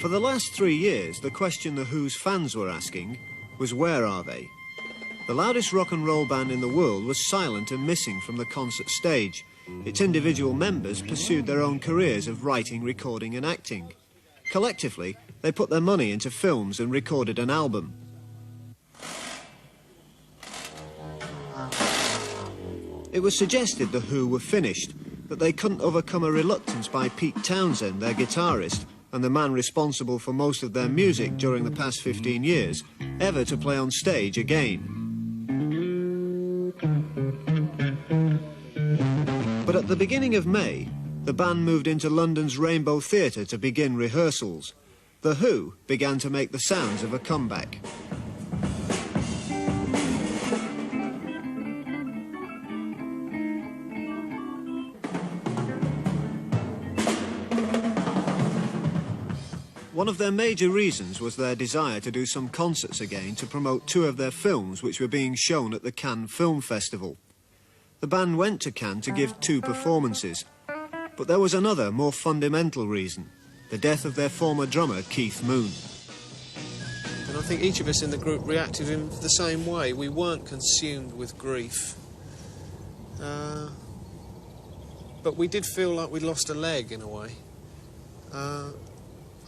For the last 3 years, the question the Who's fans were asking was, where are they? The loudest rock and roll band in the world was silent and missing from the concert stage. Its individual members pursued their own careers of writing, recording and acting. Collectively, they put their money into films and recorded an album. It was suggested the Who were finished, that they couldn't overcome a reluctance by Pete Townsend, their guitarist, and the man responsible for most of their music during the past 15 years, ever to play on stage again. But at the beginning of May, the band moved into London's Rainbow Theatre to begin rehearsals. The Who began to make the sounds of a comeback. One of their major reasons was their desire to do some concerts again to promote 2 of their films which were being shown at the Cannes Film Festival. The band went to Cannes to give 2 performances, but there was another, more fundamental reason: the death of their former drummer, Keith Moon. And I think each of us in the group reacted in the same way. We weren't consumed with grief, but we did feel like we'd lost a leg in a way.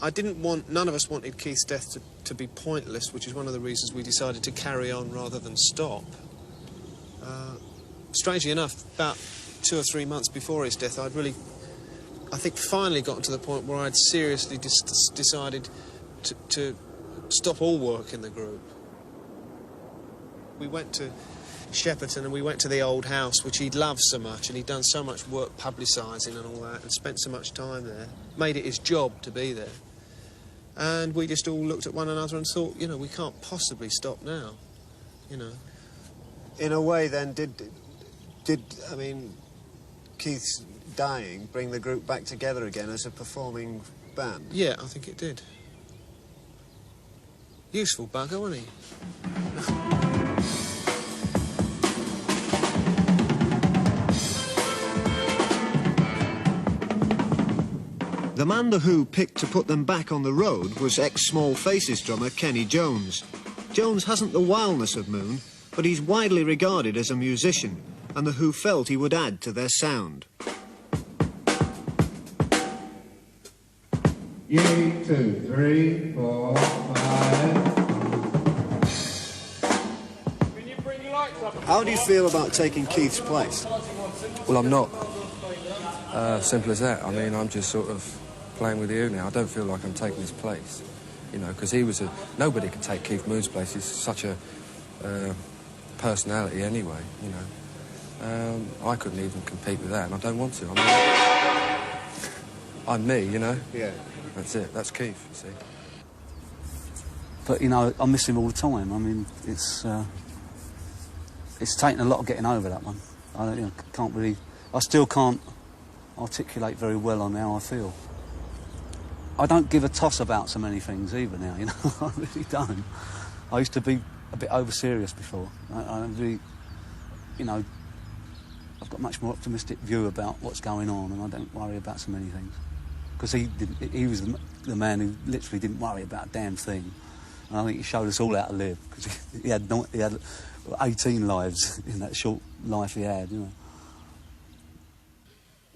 None of us wanted Keith's death to be pointless, which is one of the reasons we decided to carry on rather than stop. Strangely enough, about 2 or 3 months before his death, I think finally gotten to the point where I'd seriously decided to stop all work in the group. We went to Shepperton and we went to the old house, which he'd loved so much, and he'd done so much work publicising and all that, and spent so much time there, made it his job to be there. And we just all looked at one another and thought, you know, we can't possibly stop now, you know. In a way, then, I mean, Keith's dying bring the group back together again as a performing band? Yeah, I think it did. Useful bugger, wasn't he? The man the Who picked to put them back on the road was ex-Small Faces drummer Kenney Jones. Jones hasn't the wildness of Moon, but he's widely regarded as a musician, and the Who felt he would add to their sound. 1, 2, 3, 4, 5. How do you feel about taking Keith's place? Well, I'm not. Simple as that. I mean, I'm just sort of playing with you now. I don't feel like I'm taking his place, you know, because he was a... Nobody could take Keith Moon's place. He's such a personality anyway, you know. I couldn't even compete with that, and I don't want to. I'm me, you know? Yeah. That's it. That's Keith, you see. But, you know, I miss him all the time. I mean, it's taken a lot of getting over that one. I still can't articulate very well on how I feel. I don't give a toss about so many things either now, you know. I really don't. I used to be a bit over-serious before. I really, you know, I've got a much more optimistic view about what's going on, and I don't worry about so many things. Because he was the man who literally didn't worry about a damn thing. And I think he showed us all how to live, because he had 18 lives in that short life he had, you know.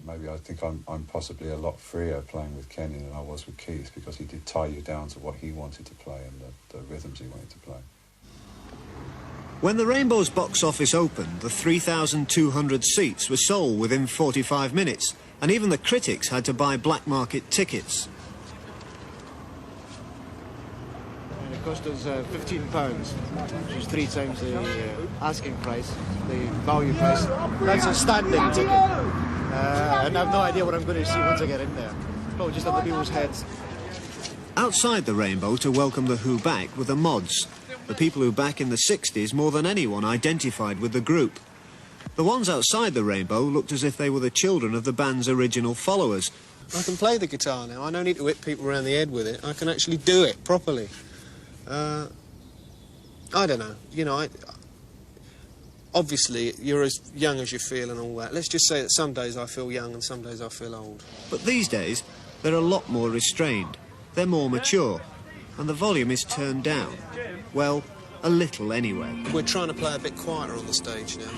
Maybe I think I'm possibly a lot freer playing with Kenney than I was with Keith, because he did tie you down to what he wanted to play and the rhythms he wanted to play. When the Rainbow's box office opened, the 3,200 seats were sold within 45 minutes, and even the critics had to buy black market tickets. It cost us £15, which is 3 times the asking price, the value price. That's a standing ticket, and I've no idea what I'm going to see once I get in there. Probably just on the people's heads. Outside the Rainbow to welcome the Who back were the mods, the people who back in the 60s more than anyone identified with the group. The ones outside the Rainbow looked as if they were the children of the band's original followers. I can play the guitar now. I don't need to hit people around the head with it. I can actually do it properly. I don't know. You know, obviously, you're as young as you feel and all that. Let's just say that some days I feel young and some days I feel old. But these days, they're a lot more restrained. they're more mature, and the volume is turned down. Well, a little anyway. We're trying to play a bit quieter on the stage now.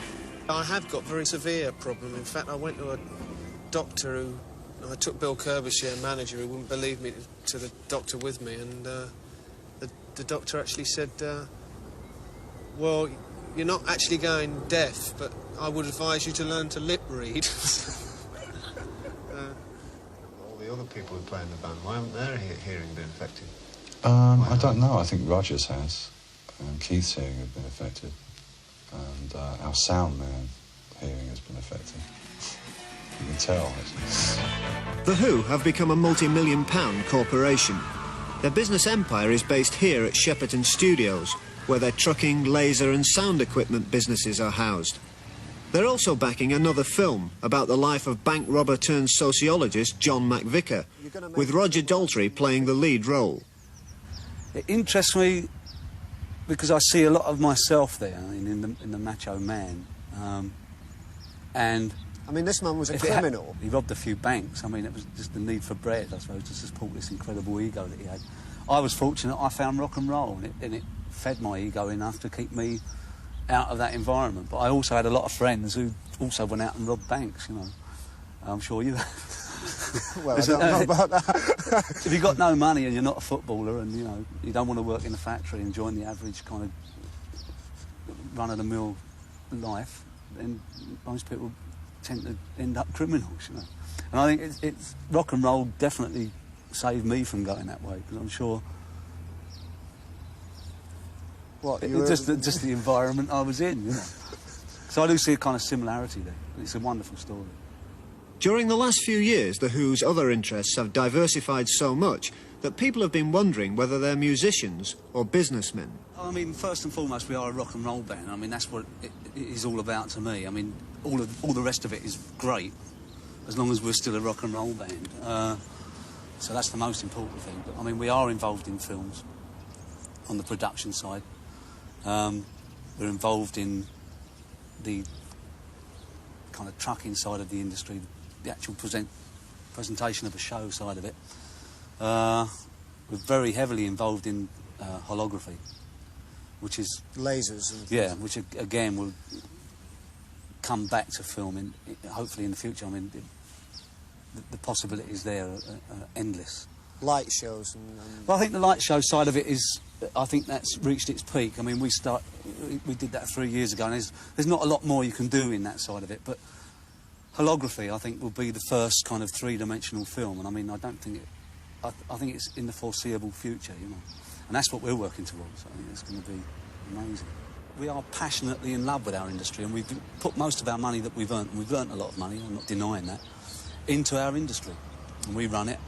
I have got very severe problem. In fact, I went to a doctor who... I took Bill Kerbershire, manager, who wouldn't believe me, to the doctor with me, and the doctor actually said, well, you're not actually going deaf, but I would advise you to learn to lip read. All the other people who play in the band, why haven't their hearing been affected? I don't know. I think Roger's has. Keith's hearing has been affected. And our sound man hearing has been affected. You can tell, actually. The Who have become a multi-million-pound corporation. Their business empire is based here at Shepperton Studios, where their trucking, laser and sound equipment businesses are housed. They're also backing another film about the life of bank robber turned sociologist John McVicker, with Roger Daltrey playing the lead role. It interests me because I see a lot of myself there in the macho man. And I mean, this man was a criminal. He robbed a few banks. I mean, it was just the need for bread, I suppose, to support this incredible ego that he had. I was fortunate I found rock and roll, and it fed my ego enough to keep me out of that environment. But I also had a lot of friends who also went out and robbed banks, you know. I'm sure you have. Well, I don't know about that. If you've got no money and you're not a footballer and, you know, you don't want to work in a factory and join the average kind of run-of-the-mill life, then most people tend to end up criminals, you know. And I think it's rock and roll definitely saved me from going that way, because I'm sure... What, just the environment I was in, you know. So I do see a kind of similarity there. It's a wonderful story. During the last few years, The Who's other interests have diversified so much that people have been wondering whether they're musicians or businessmen. I mean, first and foremost, we are a rock and roll band. I mean, that's what it is all about to me. I mean, all the rest of it is great, as long as we're still a rock and roll band. So that's the most important thing. But, I mean, we are involved in films on the production side. We're involved in the kind of trucking side of the industry, the actual presentation of a show side of it. We're very heavily involved in holography, which is... Lasers. And yeah, which again will come back to film, hopefully in the future. I mean, the possibilities there are endless. light shows and... Well, I think the light show side of it is... I think that's reached its peak. I mean, we did that 3 years ago, and there's not a lot more you can do in that side of it, but holography, I think, will be the first kind of three-dimensional film, and I mean, I don't think it... I think it's in the foreseeable future, you know, and that's what we're working towards. I think it's going to be amazing. We are passionately in love with our industry, and we've put most of our money that we've earned, and we've earned a lot of money, I'm not denying that, into our industry, and we run it,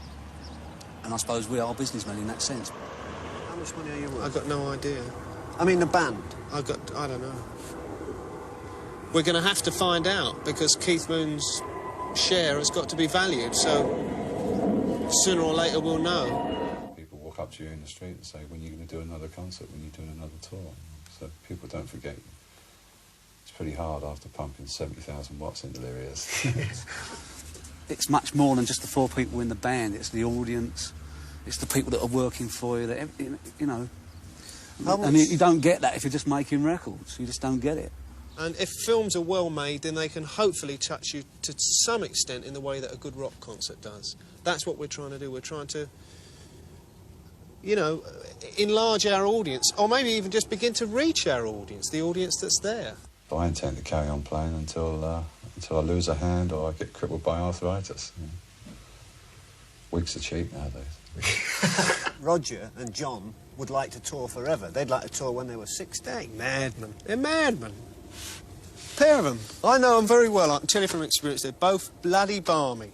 and I suppose we are businessmen in that sense. How much money are you worth? I've got no idea. I mean, the band. I don't know. We're going to have to find out, because Keith Moon's share has got to be valued, so sooner or later we'll know. People walk up to you in the street and say, when are you going to do another concert, when are you doing another tour? So people don't forget you. It's pretty hard after pumping 70,000 watts into their ears. It's much more than just the four people in the band. It's the audience, it's the people that are working for you, that, you know. And you don't get that if you're just making records. You just don't get it. And if films are well made, then they can hopefully touch you to some extent in the way that a good rock concert does. That's what we're trying to do. We're trying to, you know, enlarge our audience, or maybe even just begin to reach our audience, the audience that's there. I intend to carry on playing until I lose a hand or I get crippled by arthritis. Yeah. Weeks are cheap nowadays. Roger and John would like to tour forever. They'd like to tour when they were 60. Madmen. They're madmen. Pair of them. I know them very well. I can tell you from experience, they're both bloody balmy.